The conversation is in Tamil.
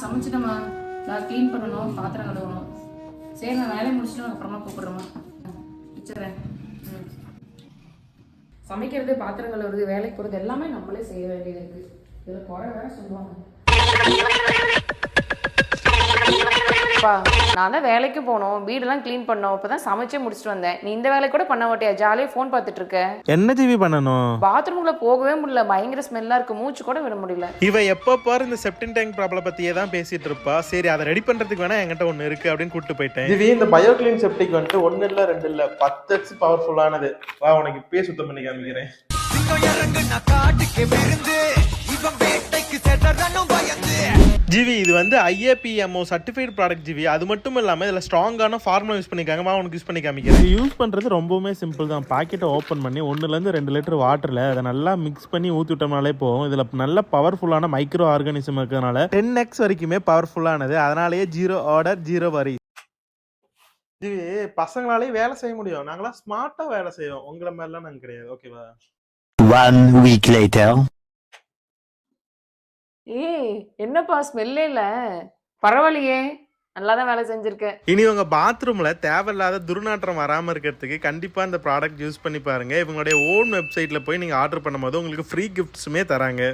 சமைச்சிட்டேம்மா. நான் க்ளீன் பண்ணணும், பாத்திரம் கழுவணும். சரி, நான் வேலையை முடிச்சுட்டு அப்புறமா கூப்பிடுறேம்மா. வச்சுறேன். சமைக்கிறது, பாத்திரம் கழுவுறது, வேலைக்கு போகிறது எல்லாமே நம்மளே செய்ய வேண்டியது இருக்குது. இதில் குறை வேற சொல்லுவாங்க. நான் தான் வேலைக்கு போனோம், வீடெல்லாம் க்ளீன் பண்ணோம், இப்பதான் சமைச்சே முடிச்சுட்டு வந்தேன். நீ இந்த வேலை கூட பண்ண மாட்டியா? ஜாலியாக ஃபோன் பார்த்துட்டு இருக்க. என்ன ஜிவி பண்ணணும்? பாத்ரூம்ல போகவே முடியல, பயங்கர ஸ்மெல்லா இருக்கு, மூச்சு கூட விட முடியல. இவ எப்போ பாரு இந்த செப்டின் டேங்க் ப்ராப்ளம் பத்தியே தான் பேசிட்டு இருப்பா. சரி, அதை ரெடி பண்றதுக்கு வேணா என்கிட்ட ஒண்ணு இருக்கு அப்படின்னு கூப்பிட்டு போயிட்டேன். ஜிவி, இந்த பயோ கிளீன் செப்டிக் வந்துட்டு 1 இல்ல 2 இல்ல 10x பவர்ஃபுல்லானது. வா, உனக்கு இப்பயே சுத்தம் பண்ணி காமிக்கிறேன். ஜிவி, இது வந்து IAPMO சர்டிஃபைடு ப்ராடக்ட் ஜிவி. அது மட்டும் இல்லாமல் இதில் ஸ்ட்ராங்கான ஃபார்முலா யூஸ் பண்ணிக்காங்க. உனக்கு யூஸ் பண்ணி காமிக்கிறேன். யூஸ் பண்ணுறது ரொம்பவுமே சிம்பிள் தான். பாக்கெட்டை ஓப்பன் பண்ணி 1லேருந்து 2 லிட்டர் வாட்டரில் அதை நல்லா மிக்ஸ் பண்ணி ஊற்றி விட்டோம்னாலே போகும். இதில் நல்ல பவர்ஃபுல்லான மைக்ரோ ஆர்கானிசம் இருக்கிறதுனால 10x வரைக்குமே பவர்ஃபுல்லானது. அதனாலேயே 0 ஆர்டர் 0 வரி. ஜிவி, பசங்களாலேயும் வேலை செய்ய முடியும். நாங்களாம் ஸ்மார்ட்டா வேலை செய்வோம். உங்களை மாதிரிலாம் நாங்கள் கிடையாது. ஓகேவா? 1 week later. ஏய், என்னப்பா ஸ்மெல்லே இல்ல? பரவாயில்லையே, நல்லா தான் வேலை செஞ்சிருக்கேன். இனி உங்க பாத்ரூம்ல தேவையில்லாத துர்நாற்றம் வராம இருக்கிறதுக்கு கண்டிப்பா இந்த ப்ராடக்ட் யூஸ் பண்ணி பாருங்க. இவங்களுடைய ஓன் வெப்சைட்ல போய் நீங்க ஆர்டர் பண்ணும்போது உங்களுக்கு ஃப்ரீ கிஃப்ட்ஸுமே தராங்க.